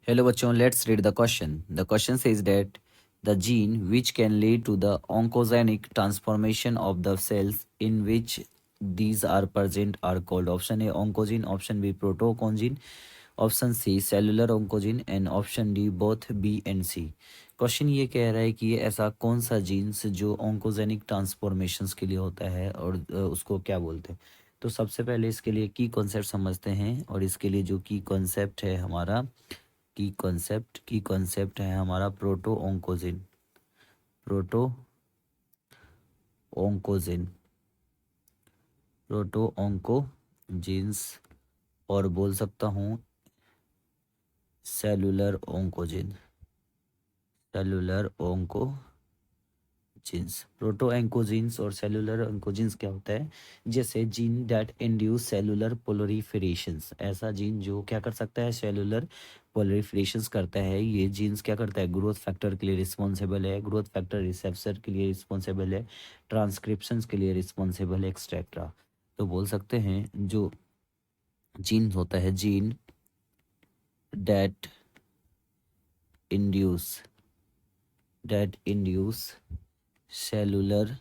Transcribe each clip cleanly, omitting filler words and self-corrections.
Hello बच्चों, let's read the question. The question says that the gene which can lead to the oncogenic transformation of the cells in which these are present are called option A oncogene, option B proto-oncogene, option C cellular oncogene and option D both B and C. Question ये कह रहा है कि ये ऐसा कौन सा jeans जो ऑन्कोजेनिक ट्रांसफॉर्मेशंस के लिए होता है और उसको क्या बोलते हैं। तो सबसे पहले इसके लिए की कॉन्सेप्ट समझते हैं और इसके लिए जो की कॉन्सेप्ट है हमारा की कॉन्सेप्ट है हमारा प्रोटो ओंकोजिन प्रोटो ओंकोजिन्स और बोल सकता हूँ सेलुलर ओंकोजिन्स। प्रोटो एंकोजिन्स और सेलुलर एंकोजिन्स क्या होता है, जैसे जीन दैट इंड्यूस सेलुलर पोलरिफरेशंस, ऐसा जीन जो क्या कर सकता है, सेलुलर पोलरिफरेशंस करता है। ये जीन्स क्या करता है, ग्रोथ फैक्टर के लिए रिस्पॉन्सिबल है, ग्रोथ फैक्टर रिसेप्टर के लिए रिस्पॉन्सिबल है, ट्रांसक्रिप्शंस के लिए रिस्पॉन्सिबल है, एक्सट्रैक्ट्रा। तो बोल सकते हैं जो जीन होता है, जीन दैट इंड्यूस सेलुलर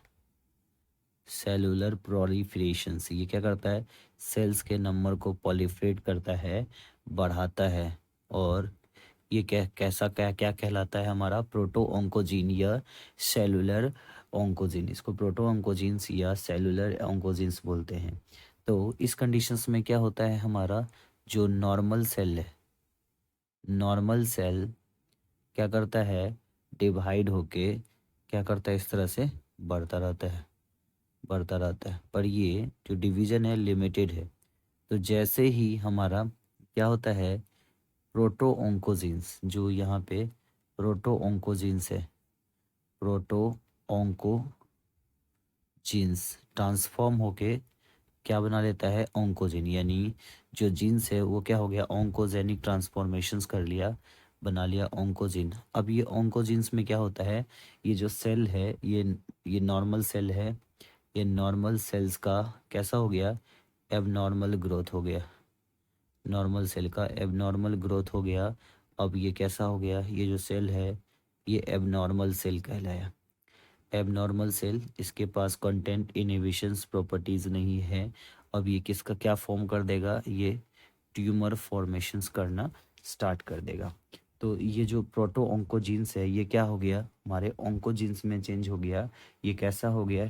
प्रोलिफरेशंस, ये क्या करता है, सेल्स के नंबर को पॉलिफ्रेट करता है, बढ़ाता है। और ये क्या कहलाता है, हमारा प्रोटो ओंकोजीन या सेलुलर ओंकोजीन। इसको प्रोटो ओंकोजीन्स या सेलुलर ओंकोजीन्स बोलते हैं। तो इस कंडीशंस में क्या होता है, हमारा जो नॉर्मल सेल क्या करता है, डिवाइड होके क्या करता है, इस तरह से बढ़ता रहता है। पर ये जो डिवीजन है लिमिटेड है। तो जैसे ही हमारा क्या होता है, प्रोटो ओंकोजीन्स, जो यहाँ पे प्रोटो ओंकोजीन्स है, प्रोटो ओंकोजीन्स ट्रांसफॉर्म होके क्या बना लेता है, ओंकोजीन। यानी जो जीन्स है वो क्या हो गया, ओंकोजेनिक ट्रांसफॉर्मेशंस कर लिया, बना लिया ओंकोजीन। अब ये ओंकोजीन्स में क्या होता है, ये जो सेल है, ये नॉर्मल सेल है, ये नॉर्मल सेल्स का कैसा हो गया, एबनॉर्मल ग्रोथ हो गया, नॉर्मल सेल का एबनॉर्मल ग्रोथ हो गया। अब ये कैसा हो गया, ये जो सेल है ये एबनॉर्मल सेल कहलाया। एबनॉर्मल सेल, इसके पास कंटेंट इनहिबिशंस प्रॉपर्टीज़ नहीं है। अब ये किसका क्या फॉर्म कर देगा, ये ट्यूमर फॉर्मेशंस करना स्टार्ट कर देगा। तो ये जो प्रोटो ओंकोजीन्स है ये क्या हो गया, हमारे ओंकोजीन्स में चेंज हो गया। ये कैसा हो गया,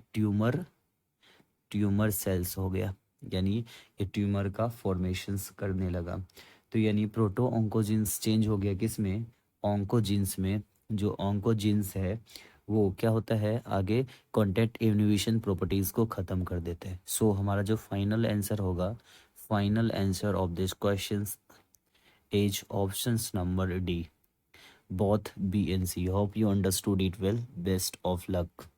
ट्यूमर सेल्स हो गया, यानी ये ट्यूमर का फॉर्मेशंस करने लगा। तो यानी प्रोटो ओंकोजीन्स चेंज हो गया किस में, ओंकोजीन्स में। जो ओंकोजीन्स है वो क्या होता है, आगे कॉन्टैक्ट इन्हिबिशन प्रॉपर्टीज़ को ख़त्म कर देते हैं। सो हमारा जो फाइनल आंसर होगा, final answer of this question is options number D, both B and C. Hope you understood it well. Best of luck.